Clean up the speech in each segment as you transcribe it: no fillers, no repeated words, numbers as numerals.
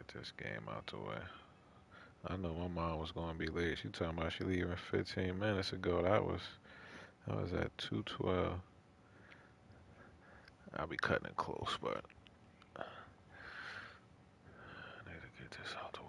Get this game out the way. I know my mom was gonna be late. She talking about she leaving 15 minutes ago. That was at 2:12. I'll be cutting it close, but I need to get this out the way.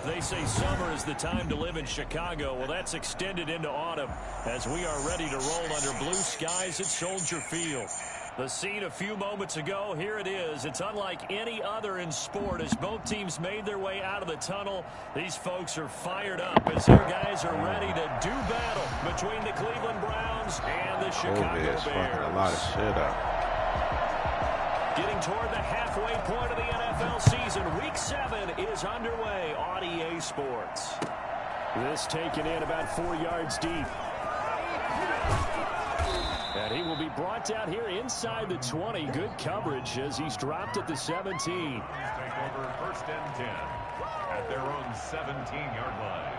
They say summer is the time to live in Chicago. Well, that's extended into autumn as we are ready to roll under blue skies at Soldier Field. The scene a few moments ago, here it is. It's unlike any other in sport as both teams made their way out of the tunnel. These folks are fired up as their guys are ready to do battle between the Cleveland Browns and the Chicago Bears. Fucking a lot of shit up. Getting toward the halfway point of the NFL season, Week 7 is underway on EA Sports. This taken in about 4 yards deep. And he will be brought down here inside the 20. Good coverage as he's dropped at the 17. Take over 1st and 10 at their own 17-yard line.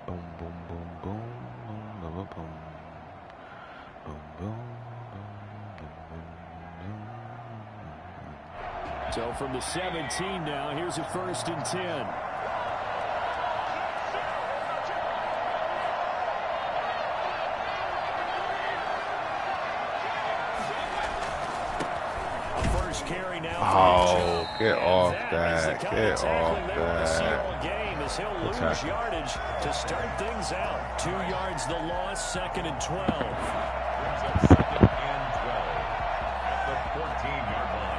Boom, boom, boom, boom, boom, boom, boom, boom, boom. So from the 17 now, here's a 1st and 10. First carry now. Oh, get off that. Get off that. Game as he'll lose yardage to start things out. 2 yards the loss, 2nd and 12. Brings up 2nd and 12 at the 14-yard line.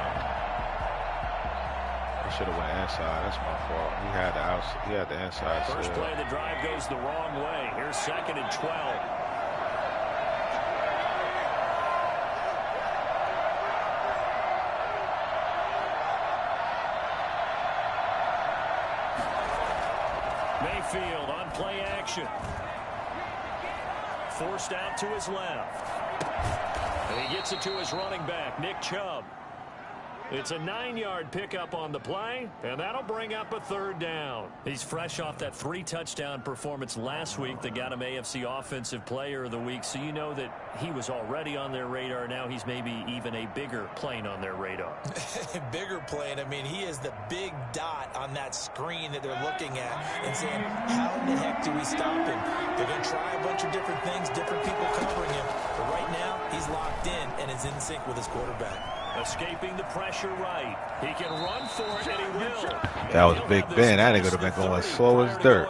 Should have went inside. That's my fault. He had the outside. He had the inside. First play of the drive goes the wrong way. Here's 2nd and 12. Mayfield on play action. Forced out to his left. And he gets it to his running back, Nick Chubb. It's a 9-yard pickup on the play, and that'll bring up a 3rd down. He's fresh off that 3-touchdown performance last week that got him AFC Offensive Player of the Week, so you know that he was already on their radar. Now he's maybe even a bigger plane on their radar. Bigger plane. I mean, he is the big dot on that screen that they're looking at and saying, how in the heck do we stop him? They're going to try a bunch of different things, different people covering him, but right now he's locked in and is in sync with his quarterback. Escaping the pressure right. He can run for it, and he will. That was Big Ben. That nigga would have been going slow as dirt.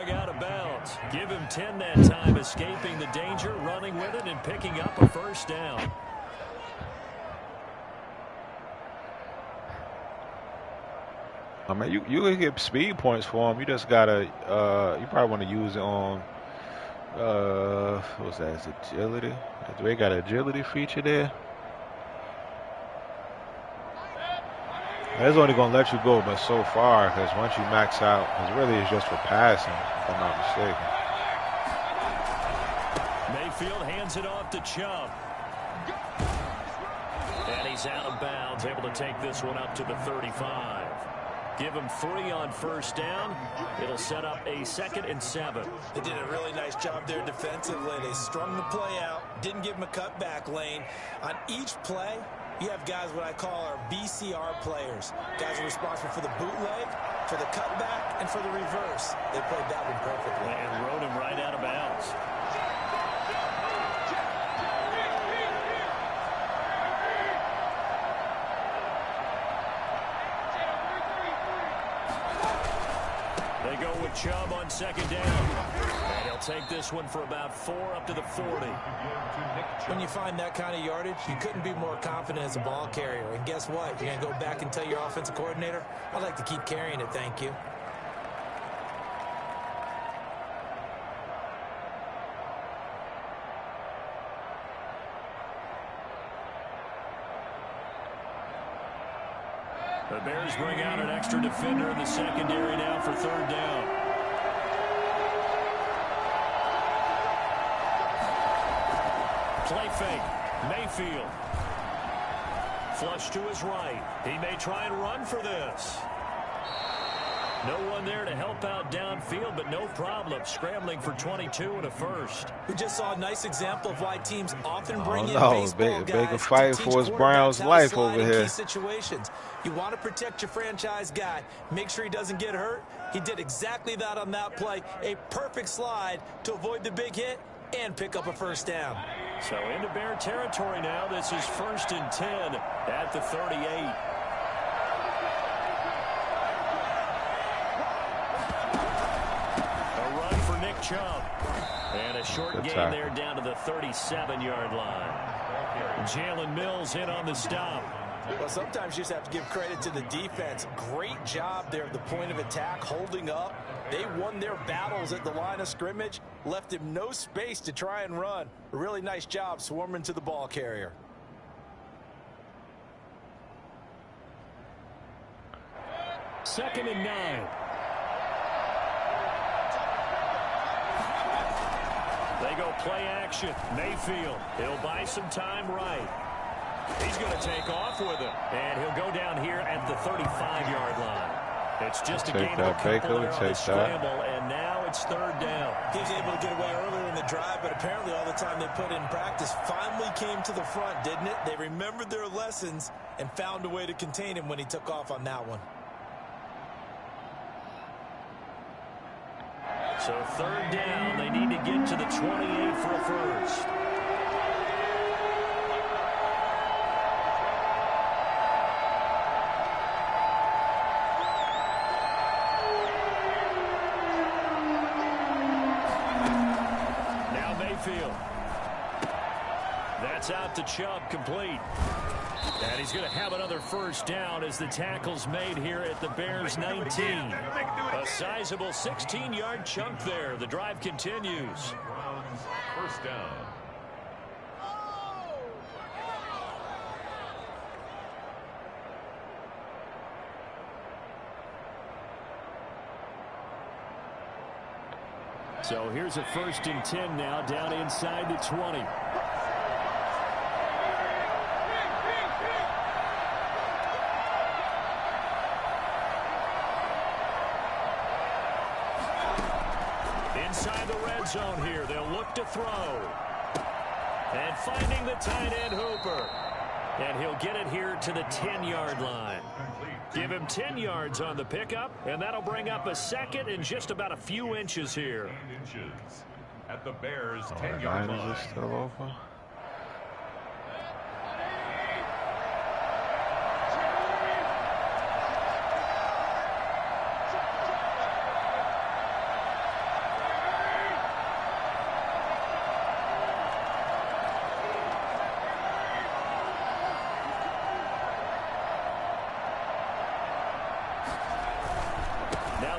yards. Give him 10 that time, escaping the danger, running with it, and picking up a first down. I mean, you can get speed points for him. You just gotta, you probably want to use it on, what's that? Is agility? Do they got an agility feature there? It's only gonna let you go, but so far, because once you max out, it really is just for passing, if I'm not mistaken. Mayfield hands it off to Chubb. And he's out of bounds, able to take this one up to the 35. Give him 3 on first down. It'll set up a 2nd and 7. They did a really nice job there defensively. They strung the play out, didn't give him a cutback lane. On each play, you have guys what I call our BCR players. Guys are responsible for the bootleg, for the cutback, and for the reverse. They played that one perfectly. And rode him right out of bounds. They go with Chubb on 2nd down. And he'll take this one for about 4 up to the 40. When you find that kind of yardage, you couldn't be more confident as a ball carrier. And guess what? You're going to go back and tell your offensive coordinator, I'd like to keep carrying it, thank you. The Bears bring out an extra defender in the secondary now for 3rd down. Play fake. Mayfield. Flush to his right. He may try and run for this. No one there to help out downfield, but no problem. Scrambling for 22 and a first. We just saw a nice example of why teams often bring in baseball guys big fight to for his teach Browns quarterbacks how to life slide over in here. key situations. You want to protect your franchise guy. Make sure he doesn't get hurt. He did exactly that on that play. A perfect slide to avoid the big hit and pick up a first down. So into Bear territory now. This is 1st and 10 at the 38. Chubb. And a short gain there down to the 37-yard line. Jalen Mills in on the stop. Well, sometimes you just have to give credit to the defense. Great job there at the point of attack, holding up. They won their battles at the line of scrimmage, left him no space to try and run. A really nice job swarming to the ball carrier. Second and 9. They go play action. Mayfield. He'll buy some time right. He's going to take off with it. And he'll go down here at the 35-yard line. It's just a gain of a couple there on the scramble, and now it's 3rd down. He was able to get away earlier in the drive, but apparently all the time they put in practice finally came to the front, didn't it? They remembered their lessons and found a way to contain him when he took off on that one. So 3rd down, they need to get to the 28 for a first. Now Mayfield. That's out to Chubb, complete. And he's going to have another first down as the tackle's made here at the Bears 19. A sizable 16-yard chunk there. The drive continues. First down. So here's a 1st and 10 now, down inside the 20. Inside the red zone here, they'll look to throw. And finding the tight end Hooper. And he'll get it here to the 10-yard line. Give him 10 yards on the pickup, and that'll bring up a 2nd and just about a few inches here. At the Bears' 10-yard line. Is still open?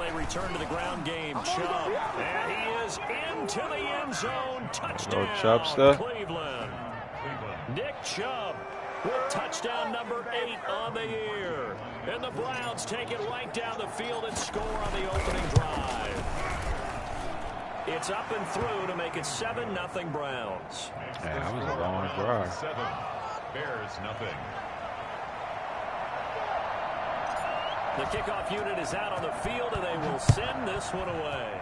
they return to the ground game. Chubb. And he is into the end zone. Touchdown, Cleveland. Nick Chubb with touchdown number 8 on the year. And the Browns take it right down the field and score on the opening drive. It's up and through to make it 7-0 Browns. Man, that was a long drive. 7, Bears nothing. The kickoff unit is out on the field, and they will send this one away.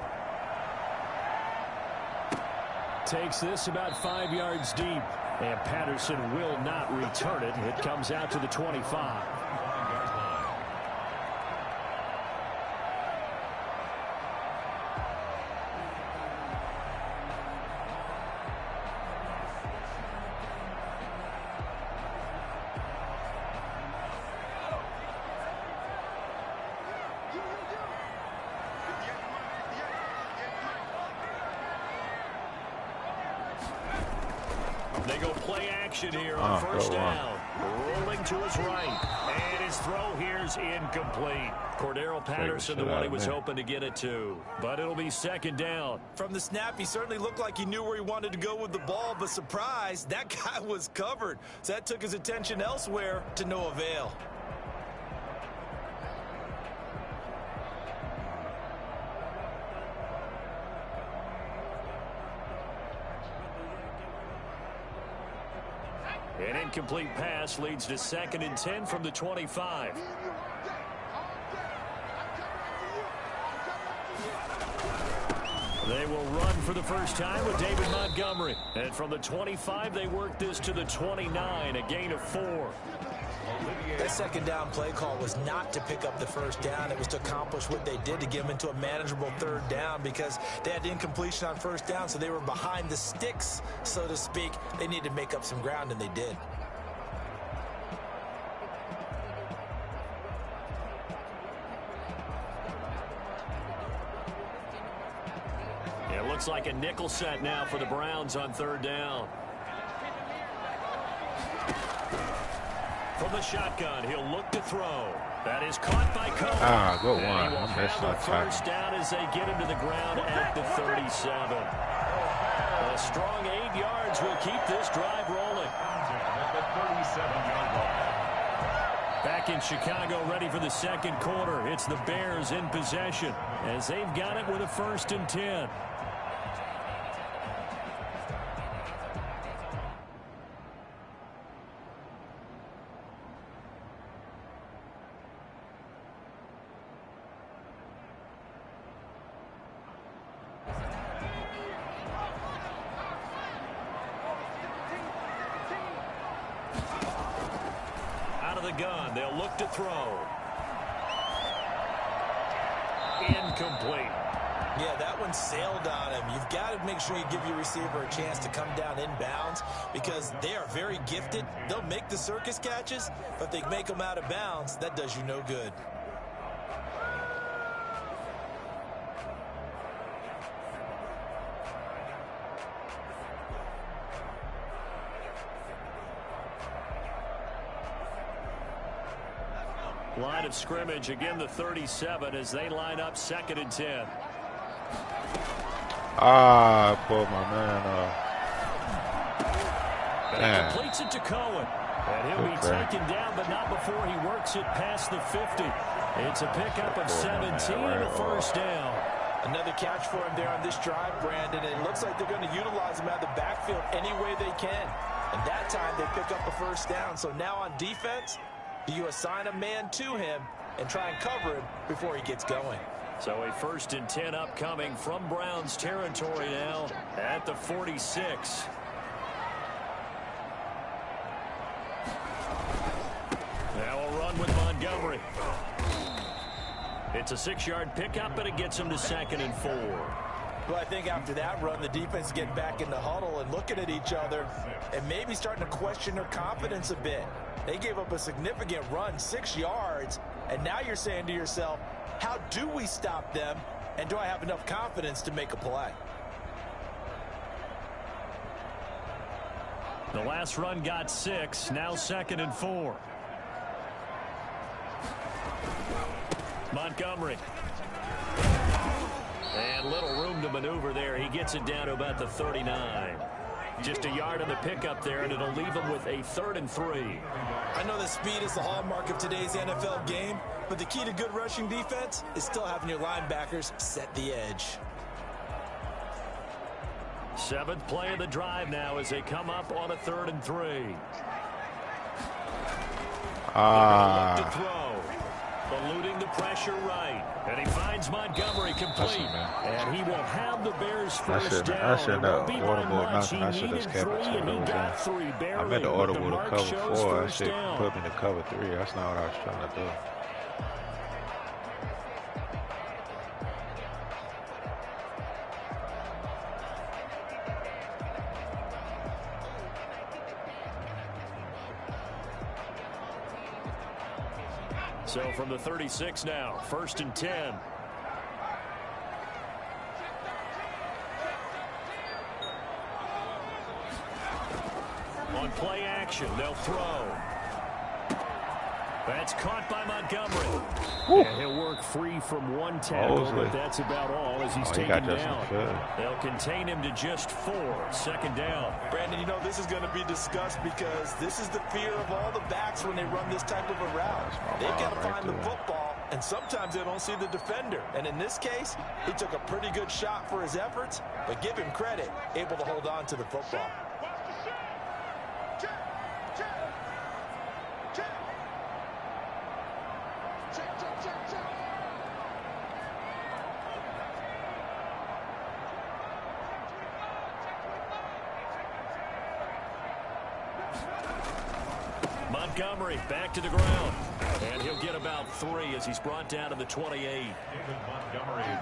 Takes this about 5 yards deep, and Patterson will not return it. It comes out to the 25. They go play action here on first down. Rolling to his right. And his throw here's incomplete. Cordero Patterson, the one he was hoping to get it to. But it'll be second down. From the snap, he certainly looked like he knew where he wanted to go with the ball. But surprise, that guy was covered. So that took his attention elsewhere to no avail. An incomplete pass leads to 2nd and 10 from the 25. They will run for the first time with David Montgomery. And from the 25, they work this to the 29, a gain of 4. That second down play call was not to pick up the first down. It was to accomplish what they did to get them into a manageable third down because they had incompletion on first down, so they were behind the sticks, so to speak. They needed to make up some ground, and they did. It looks like a nickel set now for the Browns on third down. From the shotgun, he'll look to throw. That is caught by Cohen. Good one. And he will have a first down as they get him to the ground at the 37. A strong 8 yards will keep this drive rolling. Back in Chicago, ready for the second quarter. It's the Bears in possession as they've got it with a 1st and 10. Gun. They'll look to throw. Incomplete. Yeah, that one sailed on him. You've got to make sure you give your receiver a chance to come down inbounds because they are very gifted. They'll make the circus catches, but they make them out of bounds. That does you no good. Line of scrimmage, again the 37 as they line up 2nd and 10. I pulled my man off. And he completes it to Cohen. And he'll be taken down, but not before he works it past the 50. It's a pickup of 17 and a first down. Another catch for him there on this drive, Brandon. And it looks like they're going to utilize him out of the backfield any way they can. And that time they pick up a first down. So now on defense, you assign a man to him and try and cover him before he gets going. So a 1st and 10 upcoming from Browns territory now at the 46. Now a run with Montgomery. It's a 6-yard pickup, and it gets him to 2nd and 4. Well, I think after that run, the defense get back in the huddle and looking at each other and maybe starting to question their confidence a bit. They gave up a significant run, 6 yards, and now you're saying to yourself, how do we stop them, and do I have enough confidence to make a play? The last run got 6, now 2nd and 4. And little room to maneuver there. He gets it down to about the 39. Just a yard on the pickup there, and it'll leave him with a 3rd and 3. I know that speed is the hallmark of today's NFL game, but the key to good rushing defense is still having your linebackers set the edge. 7th play of the drive now as they come up on a 3rd and 3. Look to throw. Eluding the pressure right. And he finds Montgomery complete. And he will have the Bears first down. I should have audible nothing. I should have kept it to lose. I meant to audible to cover 4. I should put me to cover 3. That's not what I was trying to do. So from the 36 now, 1st and 10. On play action, they'll throw. That's caught by Montgomery. And he'll work free from one tackle, but that's about all as he's taken down. They'll contain him to just 4. 2nd down. Brandon, you know, this is going to be discussed because this is the fear of all the backs when they run this type of a route. They've got to find the football, and sometimes they don't see the defender. And in this case, he took a pretty good shot for his efforts, but give him credit, able to hold on to the football. Montgomery back to the ground. And he'll get about 3 as he's brought down to the 28.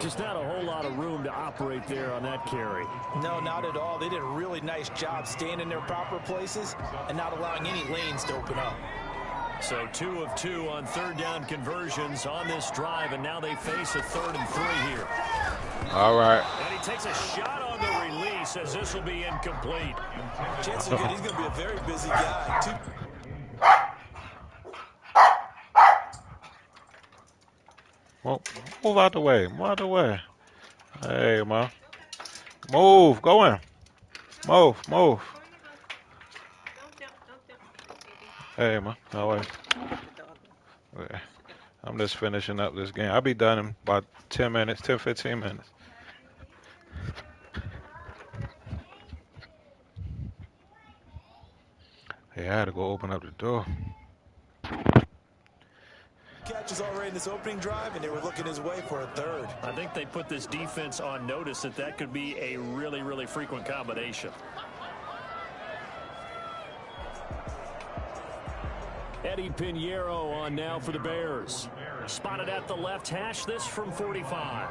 Just not a whole lot of room to operate there on that carry. No, not at all. They did a really nice job staying in their proper places and not allowing any lanes to open up. So 2 of 2 on 3rd down conversions on this drive, and now they face a 3rd and 3 here. All right. And he takes a shot on the release as this will be incomplete. Chances are good he's going to be a very busy guy. Well, move out the way. Move out the way. Hey, man. Move. Go in. Move. Move. Hey, man. No way. Okay. I'm just finishing up this game. I'll be done in about 10 minutes, 10, 15 minutes. Hey, I had to go open up the door. Catches already in this opening drive, and they were looking his way for a 3rd. I think they put this defense on notice that could be a really, really frequent combination. Eddie Pinheiro on now for the Bears. Spotted at the left hash, this from 45.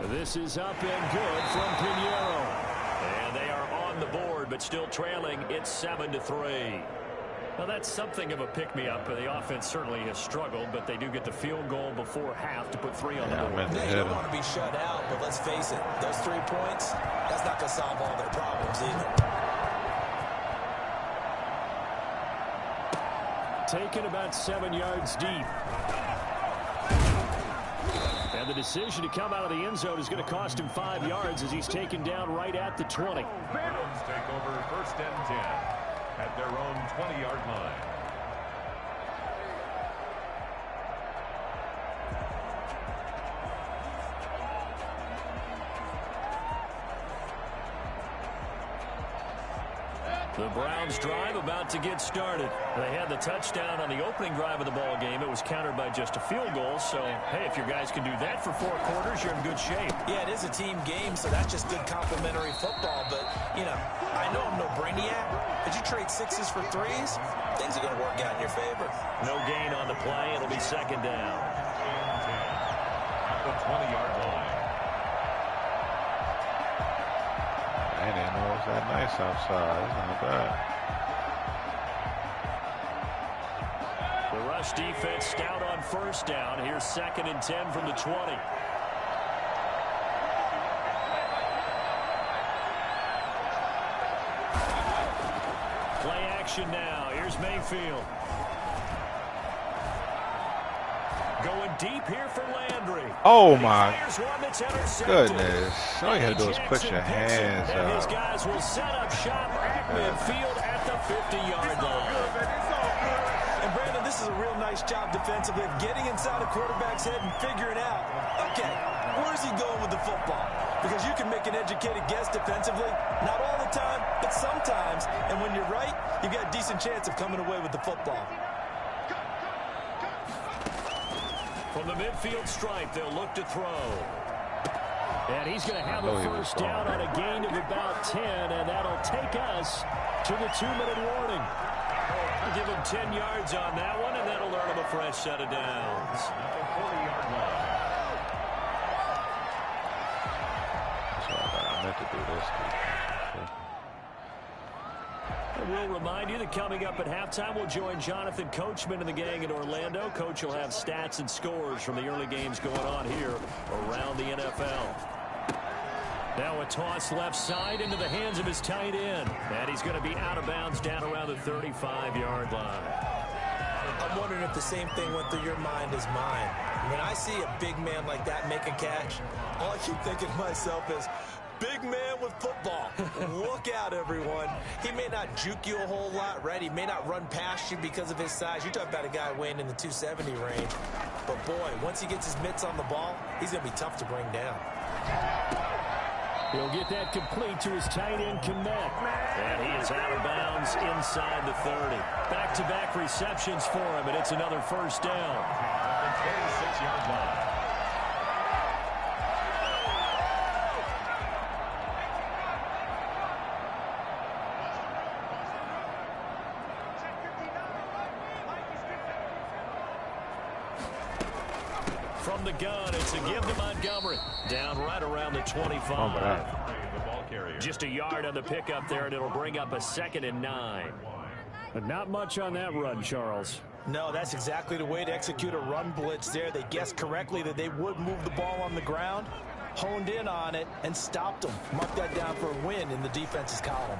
This is up and good from Pinheiro. And they are on the board, but still trailing. It's 7-3. Now, that's something of a pick-me-up. The offense certainly has struggled, but they do get the field goal before half to put 3 on the board. They don't want to be shut out, but let's face it, those 3 points, that's not going to solve all their problems either. Taken about 7 yards deep. And the decision to come out of the end zone is going to cost him 5 yards as he's taken down right at the 20. Browns take over 1st and 10 at their own 20-yard line. The Browns drive about to get started. They had the touchdown on the opening drive of the ball game. It was countered by just a field goal. So, hey, if your guys can do that for 4 quarters, you're in good shape. Yeah, it is a team game, so that's just good complementary football. But, you know, I know I'm no brainiac, but you trade 6s for 3s, things are going to work out in your favor. No gain on the play. It'll be 2nd down. At the 20-yard line. I didn't know it was that nice outside. It's not bad. The rush defense stout on 1st down. Here's 2nd and 10 from the 20. Play action now. Here's Mayfield. Going deep here for Landry. Oh my goodness. All you have to do is put your hands and his up. guys will set up shop at midfield at the 50-yard line. And Brandon, this is a real nice job defensively of getting inside a quarterback's head and figuring out, okay, where's he going with the football? Because you can make an educated guess defensively, not all the time, but sometimes. And when you're right, you've got a decent chance of coming away with the football. From the midfield stripe, they'll look to throw. And he's going to have a first down on a gain of about 10, and that'll take us to the 2-minute warning. I'll give him 10 yards on that one, and that'll earn him a fresh set of downs. I meant to do this. We'll remind you that coming up at halftime, we'll join Jonathan Coachman and the gang in Orlando. Coach will have stats and scores from the early games going on here around the NFL. Now a toss left side into the hands of his tight end. And he's going to be out of bounds down around the 35-yard line. I'm wondering if the same thing went through your mind as mine. When I see a big man like that make a catch, all I keep thinking to myself is, big man with football. Look out, everyone. He may not juke you a whole lot, right? He may not run past you because of his size. You're talking about a guy weighing in the 270 range. But, boy, once he gets his mitts on the ball, he's going to be tough to bring down. He'll get that complete to his tight end, Kmet. And he is out of bounds inside the 30. Back-to-back receptions for him, and it's another first down. The 26-yard line. From the gun, it's a give to Montgomery. Down right around the 25. Just a yard on the pickup there, and it'll bring up a 2nd and 9. But not much on that run, Charles. No, that's exactly the way to execute a run blitz there. They guessed correctly that they would move the ball on the ground, honed in on it, and stopped them. Mark that down for a win in the defense's column.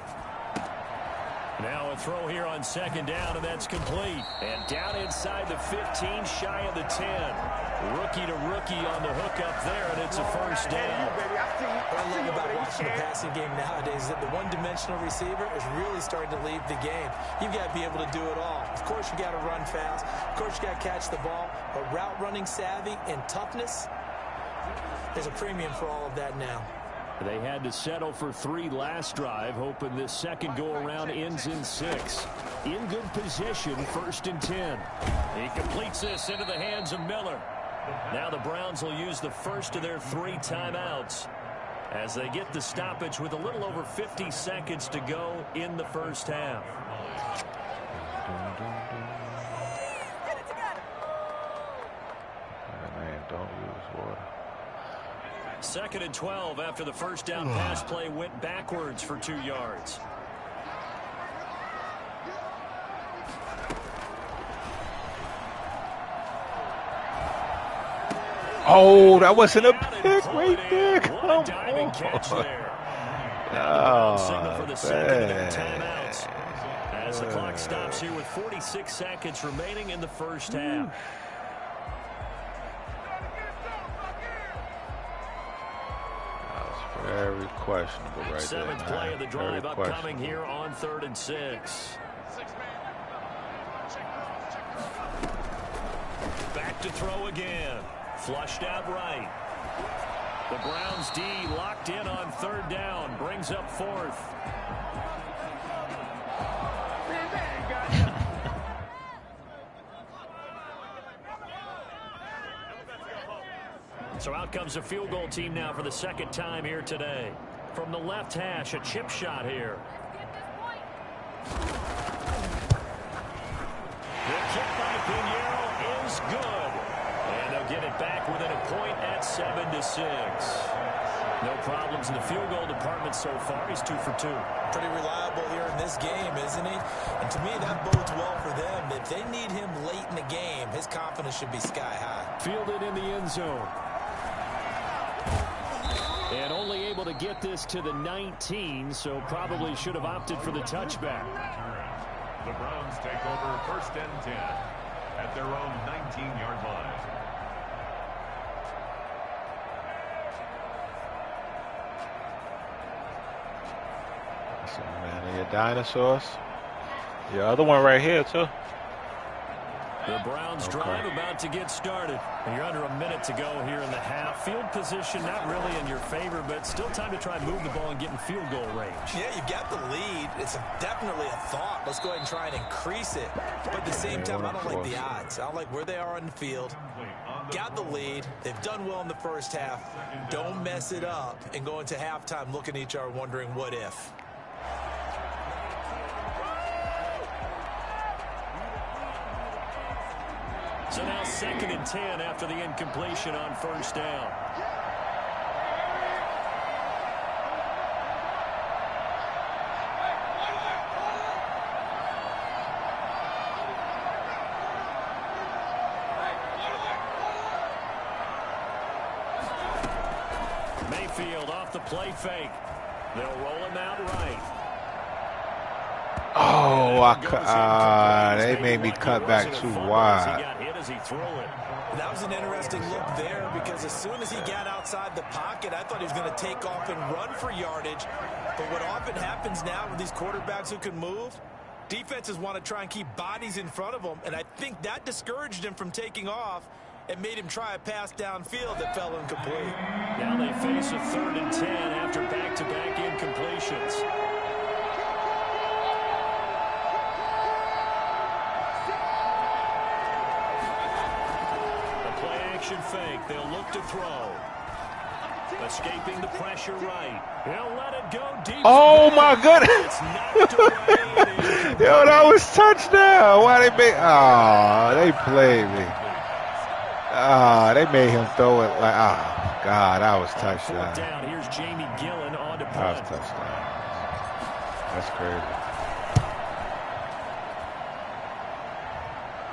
Now a throw here on 2nd down, and that's complete. And down inside the 15, shy of the 10. Rookie to rookie on the hook up there, and it's a first down. What I love about watching the passing game nowadays is that the one-dimensional receiver is really starting to leave the game. You've got to be able to do it all. Of course, you got to run fast. Of course, you got to catch the ball. But route running savvy and toughness, there's a premium for all of that now. They had to settle for 3 last drive, hoping this second go-around ends in 6. In good position, 1st and 10. He completes this into the hands of Miller. Now the Browns will use the first of their 3 timeouts as they get the stoppage with a little over 50 seconds to go in the first half. Don't use water. 2nd and 12 after the first down pass play went backwards for 2 yards. Oh, that wasn't a pick right there. Come on. Catch there. Oh, signal for the second of their timeouts as the clock stops here with 46 seconds remaining in the first half. Very questionable right there. 7th play of the drive upcoming here on 3rd and 6. Back to throw again. Flushed out right. The Browns D locked in on 3rd down. Brings up 4th. So out comes a field goal team now for the 2nd time here today. From the left hash, a chip shot here. The kick by Pinheiro is good. And they'll get it back within a point at 7-6. No problems in the field goal department so far. He's 2 for 2. Pretty reliable here in this game, isn't he? And to me, that bodes well for them. If they need him late in the game, his confidence should be sky high. Fielded in the end zone. And only able to get this to the 19, so probably should have opted for the touchback. The Browns take over 1st and 10 at their own 19-yard line. So, man, your dinosaurs. Your other one right here, too. The Browns drive about to get started. And you're under a minute to go here in the half. Field position not really in your favor, but still time to try and move the ball and get in field goal range. Yeah, you've got the lead. It's definitely a thought. Let's go ahead and try and increase it. But at the same time, I don't like the odds. I don't like where they are on the field. Got the lead. They've done well in the first half. Don't mess it up and go into halftime looking at each other wondering what if. So now 2nd and 10 after the incompletion on first down. Mayfield off the play fake. They'll roll him out right. Oh, they made me cut back too wide. That was an interesting look there because as soon as he got outside the pocket, I thought he was going to take off and run for yardage. But what often happens now with these quarterbacks who can move, defenses want to try and keep bodies in front of them, and I think that discouraged him from taking off and made him try a pass downfield that fell incomplete. Now they face a 3rd and 10 after back-to-back incompletions. Fake. They'll look to throw. Escaping the pressure right. He'll let it go deep. Oh, my goodness. Yo, that was touchdown. Why they make... Oh, they played me. They made him throw it like... Oh, God, that was touchdown. Down. Here's Jamie Gillen on to punt. That was touchdown. That's crazy.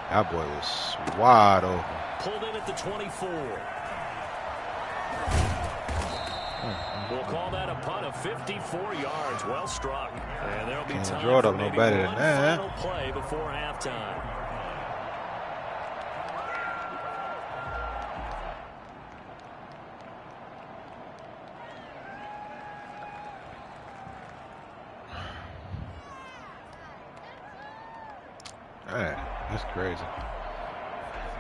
That boy was wide open. Pulled in at the 24. We'll call that a punt of 54 yards. Well struck. And there'll be time for maybe one final play before halftime. Man, that's crazy.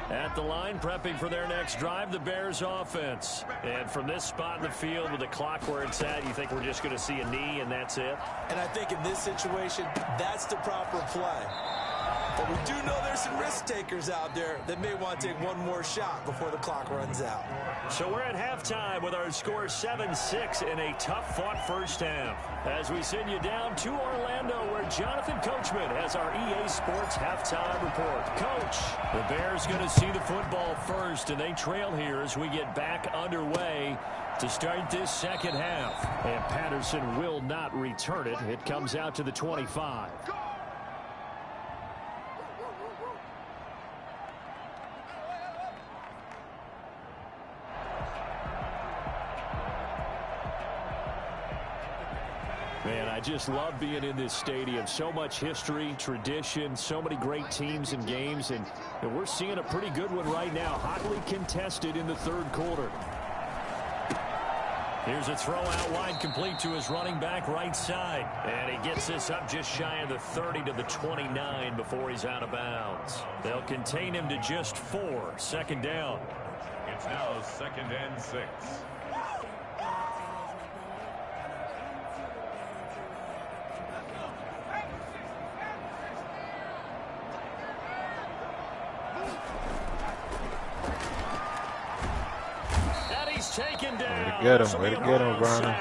At the line, prepping for their next drive, the Bears offense. And from this spot in the field with the clock where it's at, you think we're just going to see a knee and that's it? And I think in this situation, that's the proper play. But we do know there's some risk takers out there that may want to take one more shot before the clock runs out. So we're at halftime with our score 7-6 in a tough-fought first half. As we send you down to Orlando, where Jonathan Coachman has our EA Sports halftime report. Coach, the Bears going to see the football first, and they trail here as we get back underway to start this second half. And Patterson will not return it. It comes out to the 25. Man, I just love being in this stadium. So much history, tradition, so many great teams and games, and we're seeing a pretty good one right now. Hotly contested in the third quarter. Here's a throw out wide, complete to his running back right side. And he gets this up just shy of the 30 to the 29 before he's out of bounds. They'll contain him to just 4. Second down. It's now 2nd and 6. Taken down. Way to get him, Browner.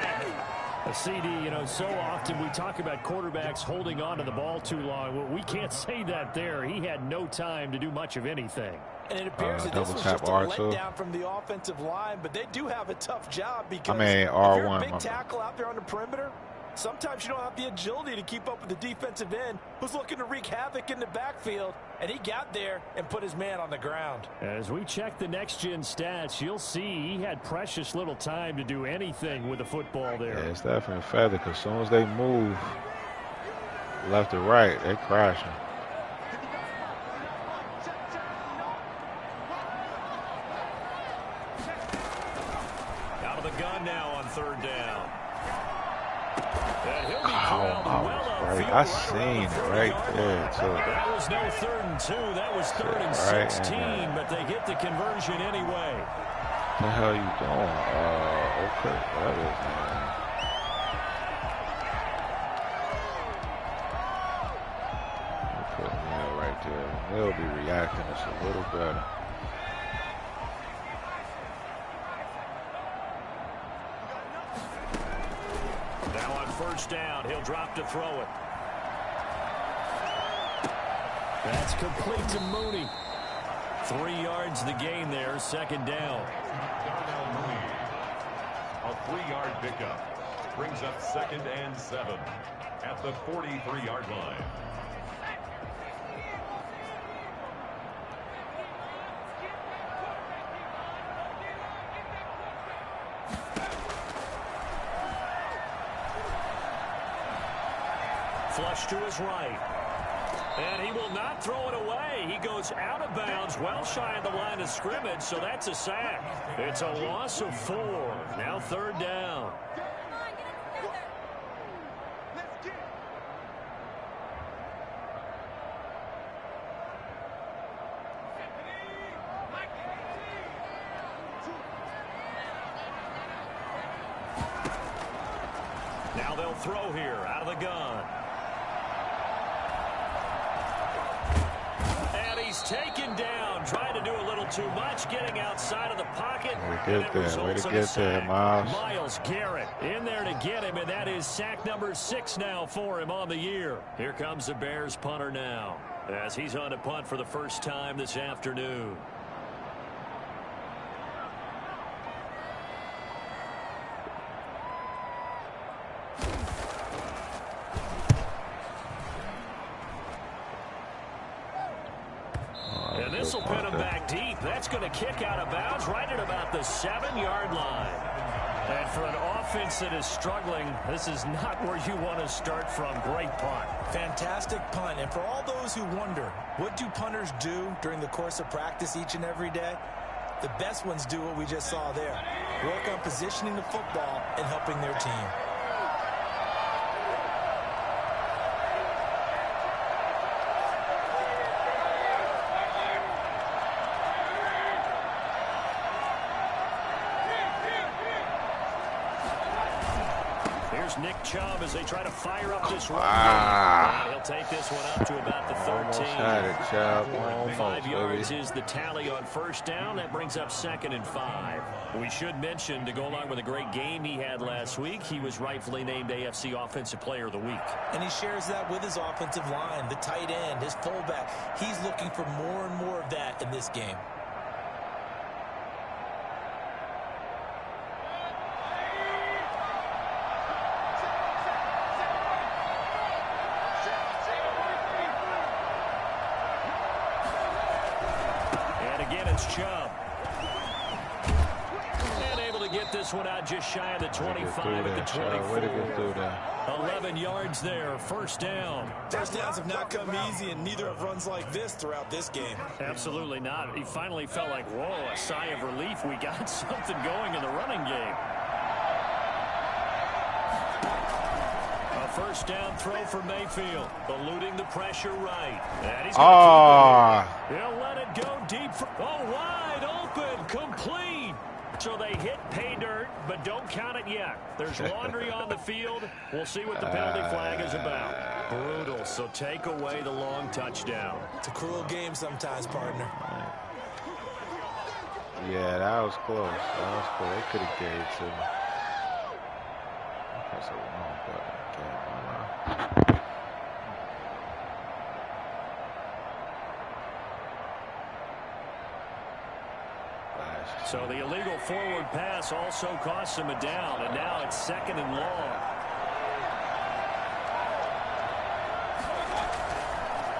A CD, so often we talk about quarterbacks holding on to the ball too long. Well, we can't say that there. He had no time to do much of anything. And it appears that this was just a letdown from the offensive line, but they do have a tough job because if you're a big tackle out there on the perimeter, sometimes you don't have the agility to keep up with the defensive end who's looking to wreak havoc in the backfield, and he got there and put his man on the ground. As we check the next-gen stats, you'll see he had precious little time to do anything with the football there. Yeah, it's definitely feather because as soon as they move left to right, they crashing. Out of the gun now on third down. And he'll be Oh, corralled I well was right. upfield, I right seen around it the right 30-yard there, line. too. That was no 3rd and 2. That was 3rd and Right 16, but they get the conversion anyway. What the hell you doing? Okay, that is, man. Put him right there. They'll be reacting just a little better. Now on 1st down, he'll drop to throw it. That's complete to Mooney. 3 yards the gain there, 2nd down. Darnell Mooney. A 3-yard pickup. Brings up 2nd and 7 at the 43-yard line. Flush to his right. And he will not throw it away. He goes out of bounds, well shy of the line of scrimmage, so that's a sack. It's a loss of 4. Now 3rd down. Now they'll throw here out of the gun. And he's taken down, trying to do a little too much, getting outside of the pocket. Way to get there, Miles. Miles Garrett in there to get him, and that is sack number 6 now for him on the year. Here comes the Bears punter now, as he's on to punt for the first time this afternoon. And this will pin him back deep. That's going to kick out of bounds right at about the 7-yard line. And for an offense that is struggling, this is not where you want to start from. Great punt. Fantastic punt. And for all those who wonder, what do punters do during the course of practice each and every day? The best ones do what we just saw there. Work on positioning the football and helping their team. Nick Chubb as they try to fire up this run. He'll take this one up to about the 13. Almost had it, Chubb. 5 yards is the tally on 1st down. That brings up 2nd and 5. We should mention, to go along with a great game he had last week, he was rightfully named AFC Offensive Player of the Week. And he shares that with his offensive line, the tight end, his fullback. He's looking for more and more of that in this game. Chubb. And able to get this one out just shy of the 25 at the 24. 11 yards there, 1st down. First downs have not come easy, and neither have runs like this throughout this game. Absolutely not. He finally felt like, whoa, a sigh of relief. We got something going in the running game. A 1st down throw for Mayfield, eluding the pressure right. And he's going to keep it. He'll let it go deep. Wide open, complete. So they hit pay dirt, but don't count it yet. There's laundry on the field. We'll see what the penalty flag is about. Brutal, so take away the long touchdown. It's a cruel game sometimes, partner. Yeah, that was close. They could have gave it to me. That's a wrong button. So the illegal forward pass also costs him a down, and now it's 2nd and long.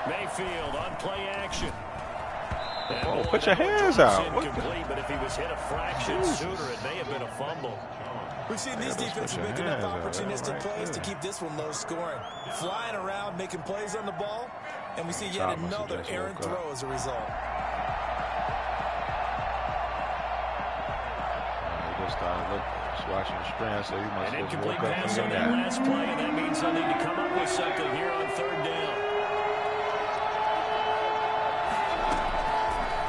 Mayfield on play action. Oh, put your hands out. Incomplete, but if he was hit a fraction sooner, it may have been a fumble. We've seen these defenses make enough opportunistic plays to keep this one low scoring. Flying around, making plays on the ball, and we see yet another errant throw as a result. just watching the screen, so you must An have incomplete woke up pass on and that that. last play, and that means they'll need to come up with something here on third down.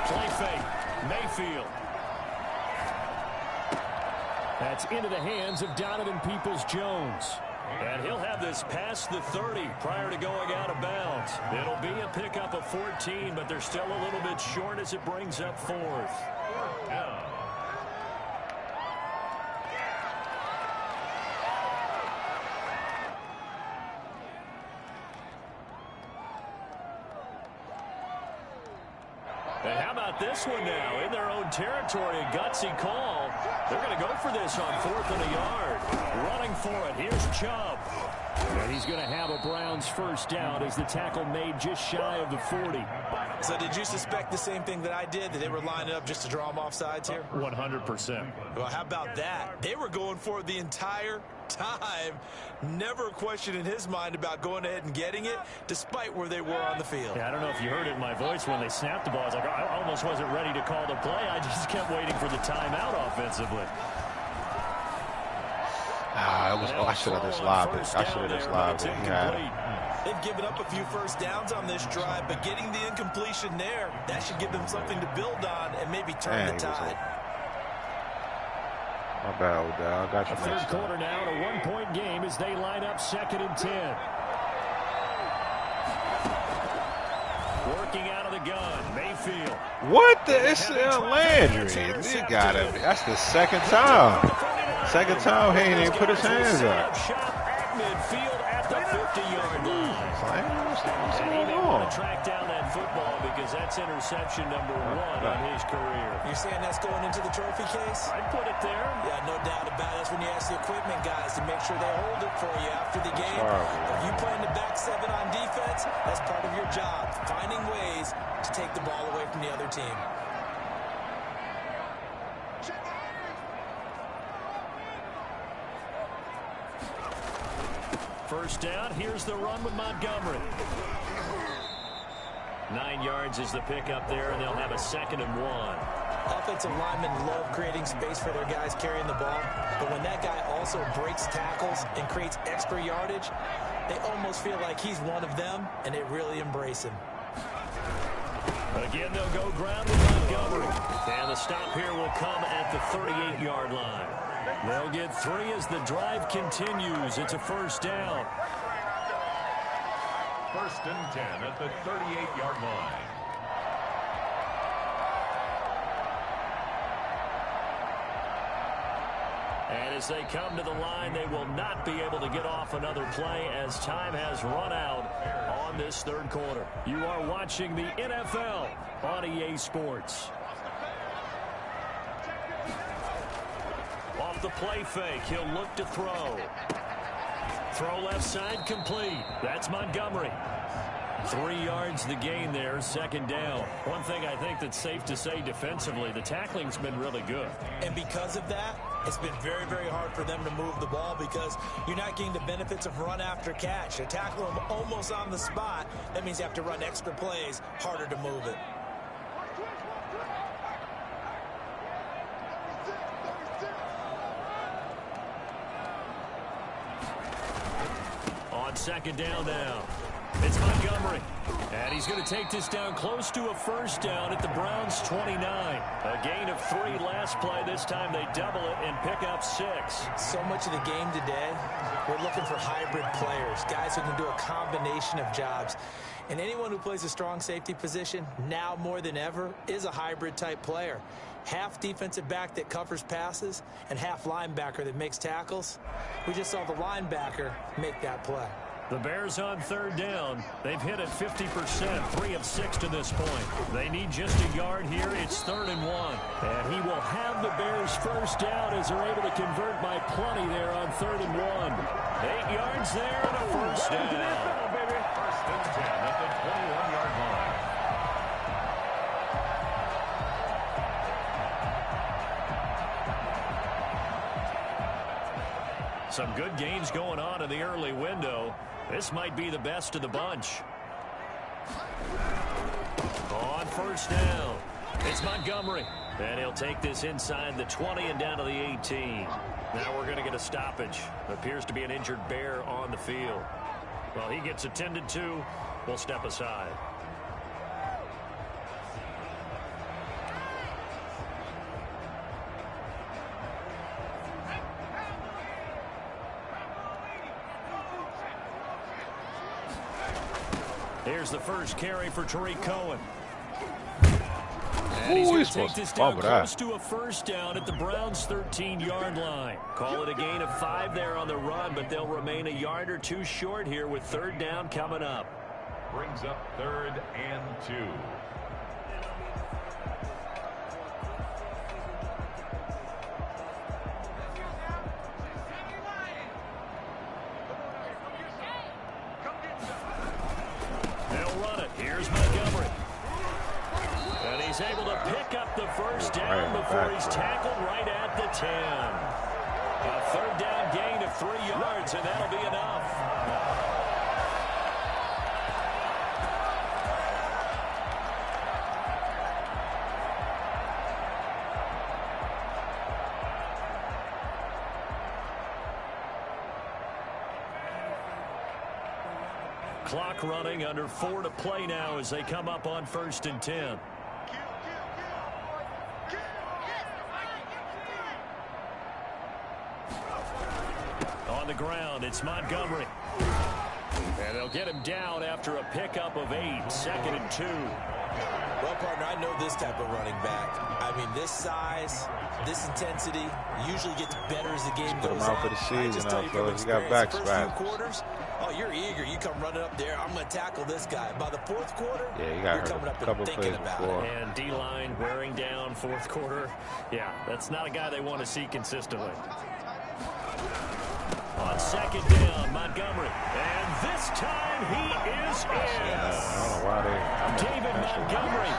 Play fake. Mayfield. That's into the hands of Donovan Peoples-Jones. And he'll have this past the 30 prior to going out of bounds. It'll be a pickup of 14, but they're still a little bit short as it brings up fourth. And how about this one now? In their own territory, a gutsy call. They're going to go for this on 4th and a yard. Running for it. Here's Chubb. And he's going to have a Browns first down as the tackle made just shy of the 40. So did you suspect the same thing that I did, that they were lining up just to draw them off sides here? 100%. Well, how about that? They were going for it the entire time. Never a question in his mind about going ahead and getting it, despite where they were on the field. Yeah, I don't know if you heard it in my voice when they snapped the ball. I was like, I almost wasn't ready to call the play. I just kept waiting for the timeout offensively. I should have just lobbed it. I should have just lobbed it. He had it. They've given up a few first downs on this drive, but getting the incompletion there, that should give them something to build on and maybe turn the tide. My bad, old dog. I got you. A third quarter now, and a one-point game as they line up 2nd and 10. Working out of the gun, Mayfield. What the? It's Landry. He got it. That's the second time. Second time he ain't even put his hands up. Midfield at the 50-yard line. What's And he going may want on? to track down that football because that's interception number 1 on his career. You're saying that's going into the trophy case? I'd put it there. Yeah, no doubt about it. That's when you ask the equipment guys to make sure they hold it for you after the game. If you play in the back 7 on defense, that's part of your job, finding ways to take the ball away from the other team. First down, here's the run with Montgomery. 9 yards is the pickup there, and they'll have a 2nd and 1. Offensive linemen love creating space for their guys carrying the ball, but when that guy also breaks tackles and creates extra yardage, they almost feel like he's one of them, and they really embrace him. Again, they'll go ground with Montgomery. And the stop here will come at the 38-yard line. They'll get 3 as the drive continues. It's a first down. 1st and 10 at the 38-yard line. And as they come to the line, they will not be able to get off another play as time has run out on this third quarter. You are watching the NFL on EA Sports. Off the play fake, he'll look to throw. Throw left side complete. That's Montgomery. 3 yards the gain there, 2nd down. One thing I think that's safe to say defensively, the tackling's been really good. And because of that, it's been very, very hard for them to move the ball because you're not getting the benefits of run after catch. You tackle them almost on the spot. That means you have to run extra plays, harder to move it. On 2nd down now, it's Montgomery. And he's going to take this down close to a first down at the Browns' 29. A gain of 3 last play. This time they double it and pick up 6. So much of the game today, we're looking for hybrid players, guys who can do a combination of jobs. And anyone who plays a strong safety position, now more than ever, is a hybrid type player. Half defensive back that covers passes and half linebacker that makes tackles. We just saw the linebacker make that play. The Bears on 3rd down. They've hit it 50%, 3 of 6 to this point. They need just a yard here. It's 3rd and 1. And he will have the Bears first down as they're able to convert by plenty there on 3rd and 1. 8 yards there and a first down. 1st and 10 at the 21-yard line. Some good gains going on in the early window. This might be the best of the bunch. On 1st down, it's Montgomery. And he'll take this inside the 20 and down to the 18. Now we're going to get a stoppage. Appears to be an injured bear on the field. Well, he gets attended to. We'll step aside. Here's the first carry for Tariq Cohen. And he's going to take this down close to a first down at the Browns' 13-yard line. Call it a gain of 5 there on the run, but they'll remain a yard or two short here with third down coming up. Brings up 3rd and 2. They'll run it. Here's Montgomery. And he's able to pick up the first down before he's tackled right at the 10. A third down gain of 3 yards, and that'll be enough. Clock running, under 4 to play now as they come up on 1st and 10. On the ground, it's Montgomery. And they'll get him down after a pickup of 8, 2nd and 2. Well, partner, I know this type of running back. I mean, this size, this intensity usually gets better as the game goes on. For the season, I just tell you from you got back first few quarters, oh, you're eager. You come running up there. I'm going to tackle this guy. By the 4th quarter, yeah, you got you're coming up and thinking about it. And D-line wearing down 4th quarter. Yeah, that's not a guy they want to see consistently. On 2nd down, Montgomery. And this time he is in. I don't know why David Montgomery,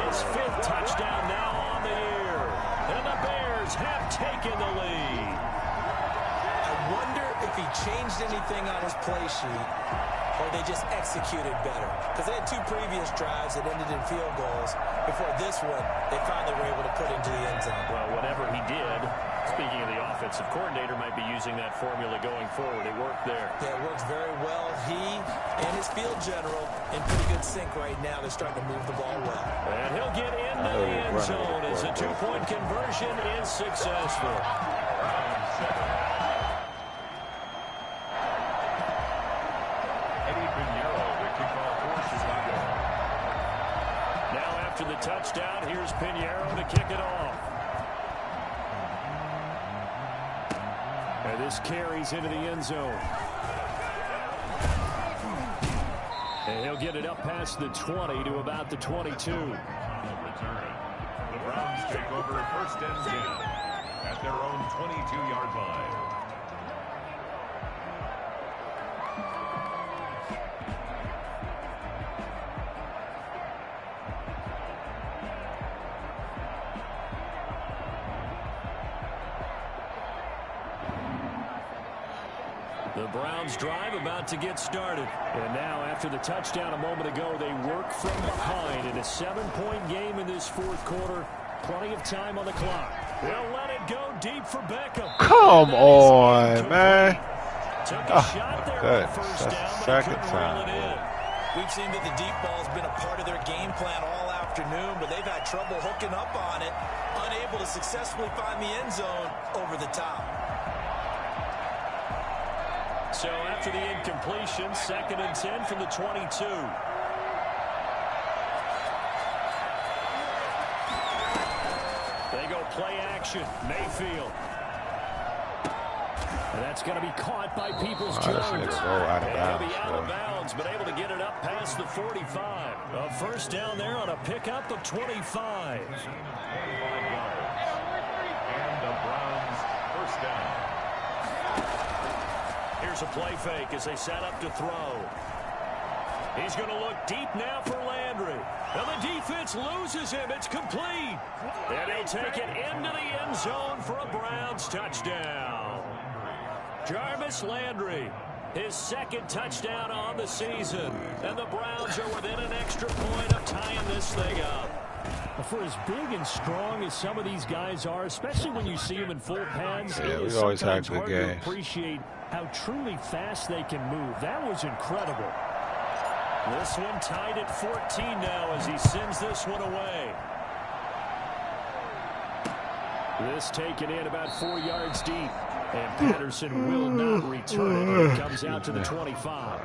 his 5th touchdown now on the year. And the Bears have taken the lead. I wonder if he changed anything on his play sheet or they just executed better. Because they had 2 previous drives that ended in field goals. Before this one, they finally were able to put into the end zone. Well, whatever he did, speaking of the offensive coordinator, might be using that formula going forward. It worked there. Yeah, it works very well. He and his field general in pretty good sync right now. They're starting to move the ball well. And he'll get into the end zone as a 2-point conversion is successful. Now after the touchdown, here's Pinheiro to kick it off. And this carries into the end zone. And he'll get it up past the 20 to about the 22. The Browns take over 1st and 10 at their own 22-yard line. The Browns drive about to get started. And now after the touchdown a moment ago, they work from behind in a 7-point game in this 4th quarter. Plenty of time on the clock. They'll let it go deep for Beckham. Come on, man. Took a shot there on the first down, but he couldn't roll it in. We've seen that the deep ball's been a part of their game plan all afternoon, but they've had trouble hooking up on it, unable to successfully find the end zone over the top. So after the incompletion, 2nd and 10 from the 22. They go play action. Mayfield. And that's going to be caught by Peoples-Jones. And he'll be out of bounds, but able to get it up past the 45. A first down there on a pickup of 25. 25 yards. And the Browns first down. Here's a play fake as they set up to throw. He's going to look deep now for Landry. And the defense loses him. It's complete. And he'll take it into the end zone for a Browns touchdown. Jarvis Landry, his 2nd touchdown on the season. And the Browns are within an extra point of tying this thing up. For as big and strong as some of these guys are, especially when you see them in full pads, Yeah, it is we always had sometimes good hard games. to appreciate how truly fast they can move. That was incredible. This one tied at 14 now as he sends this one away. This taken in about 4 yards deep. And Patterson will not return it. It comes out to the 25.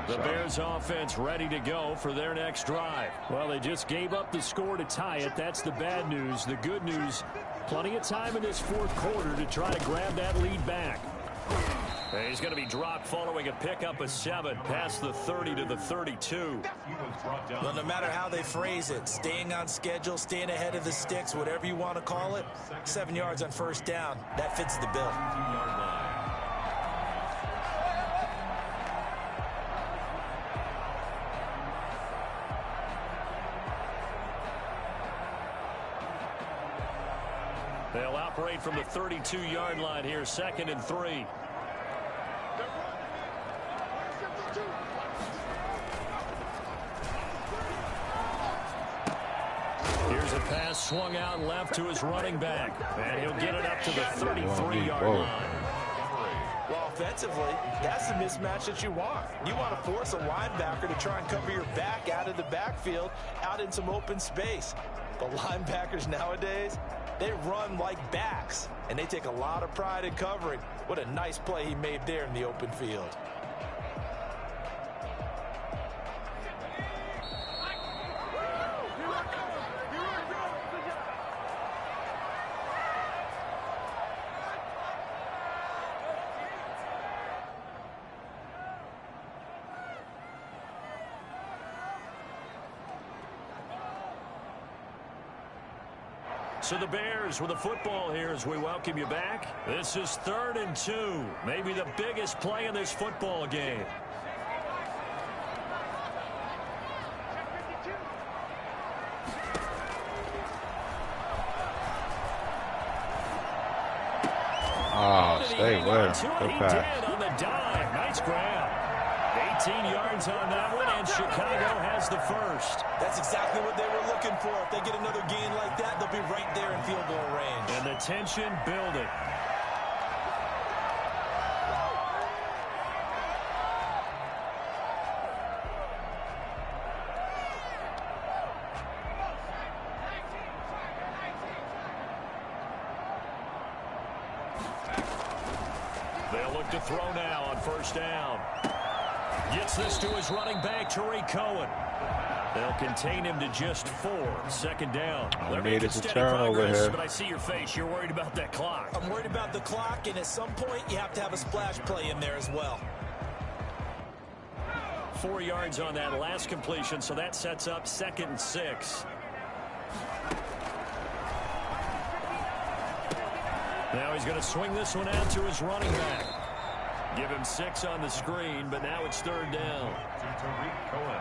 The Bears offense ready to go for their next drive. Well, they just gave up the score to tie it. That's the bad news. The good news, plenty of time in this fourth quarter to try to grab that lead back. And he's going to be dropped following a pickup of 7 past the 30 to the 32. Well, no matter how they phrase it, staying on schedule, staying ahead of the sticks, whatever you want to call it, 7 yards on first down, that fits the bill. They'll operate from the 32-yard line here, 2nd and 3. Here's a pass swung out left to his running back. And he'll get it up to the 33-yard line. Well, offensively, that's the mismatch that you want. You want to force a linebacker to try and cover your back out of the backfield, out in some open space. The linebackers nowadays, they run like backs, and they take a lot of pride in covering. What a nice play he made there in the open field. So the Bears with the football here as we welcome you back. This is 3rd and 2. Maybe the biggest play in this football game. Oh, stay with him. Good He pass. did on the dive. Nice grab. 18 yards on that one, and Chicago has the first. That's exactly what they were looking for. If they get another gain like that, they'll be right there in field goal range. And the tension building. They'll look to throw now on first down. Gets this to his running back, Tariq Cohen. They'll contain him to just 4. 2nd down. All we need is a turnover here. But I see your face. You're worried about that clock. I'm worried about the clock, and at some point, you have to have a splash play in there as well. 4 yards on that last completion, so that sets up 2nd and 6. Now he's going to swing this one out to his running back. Give him 6 on the screen, but now it's 3rd down. To Tariq Cohen.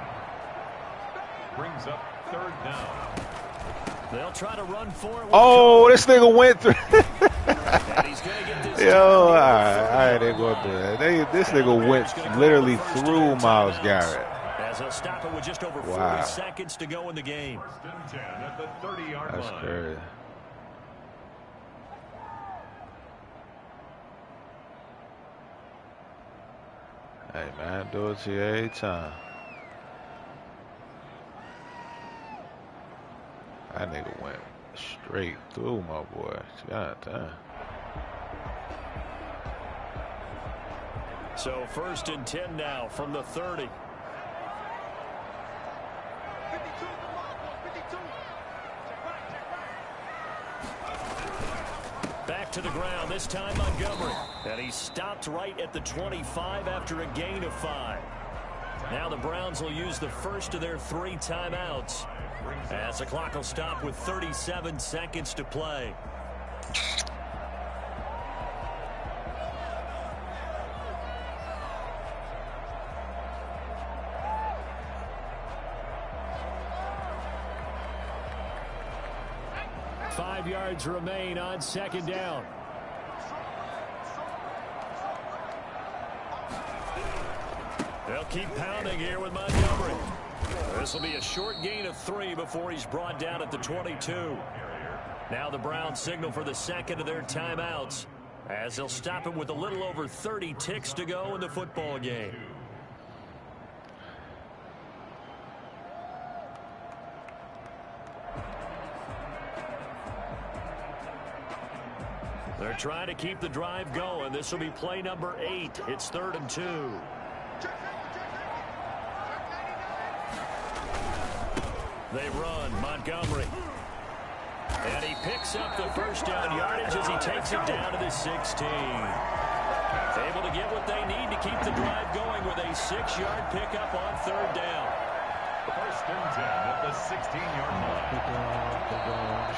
Brings up 3rd down. They'll try to run for it. Oh, this nigga went through. And he's going to get this. Yo, all right, they gonna do that. This nigga went literally through Myles Garrett. As he'll stop it with just over 40 seconds to go in the game. 1st and 10 at the 30-yard line. That's crazy. Hey, man, do it to you every time. That nigga went straight through my boy. God damn. So 1st and 10 now from the 30. Back to the ground, this time Montgomery. And he stopped right at the 25 after a gain of 5. Now the Browns will use the first of their 3 timeouts, as the clock will stop with 37 seconds to play. 5 yards remain on second down. They'll keep pounding here with Montgomery. This will be a short gain of 3 before he's brought down at the 22. Now the Browns signal for the second of their timeouts, as they'll stop it with a little over 30 ticks to go in the football game. They're trying to keep the drive going. This will be play number 8. It's 3rd and 2. They run. Montgomery. And he picks up the first down yardage as he takes it down to the 16. Able to get what they need to keep the drive going with a 6-yard pickup on 3rd down. First and 10 at the 16-yard line.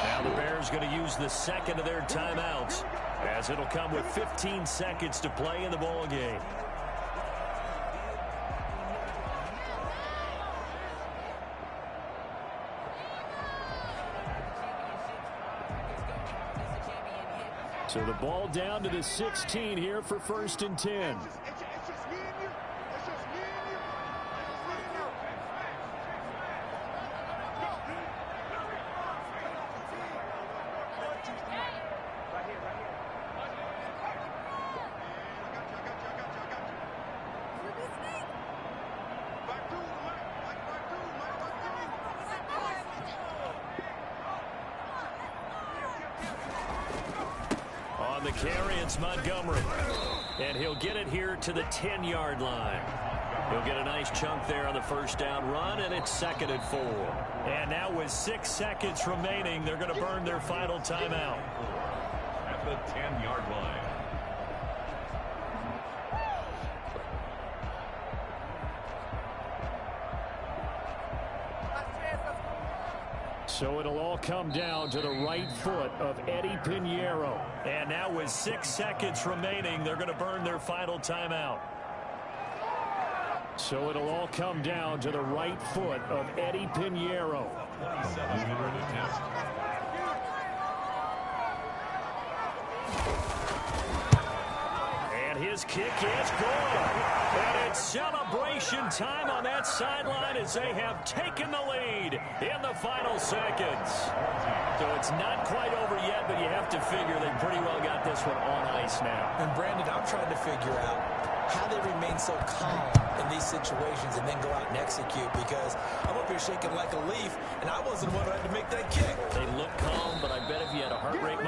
Now the Bears going to use the second of their timeouts, as it'll come with 15 seconds to play in the ball game. So the ball down to the 16 here for 1st and 10. On the carry, it's Montgomery. And he'll get it here to the 10-yard line. He'll get a nice chunk there on the first down run, and it's 2nd and 4. And now with 6 seconds remaining, they're going to burn their final timeout. At the 10-yard line. So it'll all come down to the right foot of Eddie Pinheiro. And now with 6 seconds remaining, they're going to burn their final timeout. So it'll all come down to the right foot of Eddie Pinheiro. 27-yard attempt. And his kick is good. And it's celebration time on that sideline as they have taken the lead in the final seconds. So it's not quite over yet, but you have to figure they pretty well got this one on ice now. And Brandon, I'm trying to figure out how they remain so calm in these situations and then go out and execute, because I'm up here shaking like a leaf, and I wasn't the one who had to make that kick. They look calm, but I bet if you had a heart rate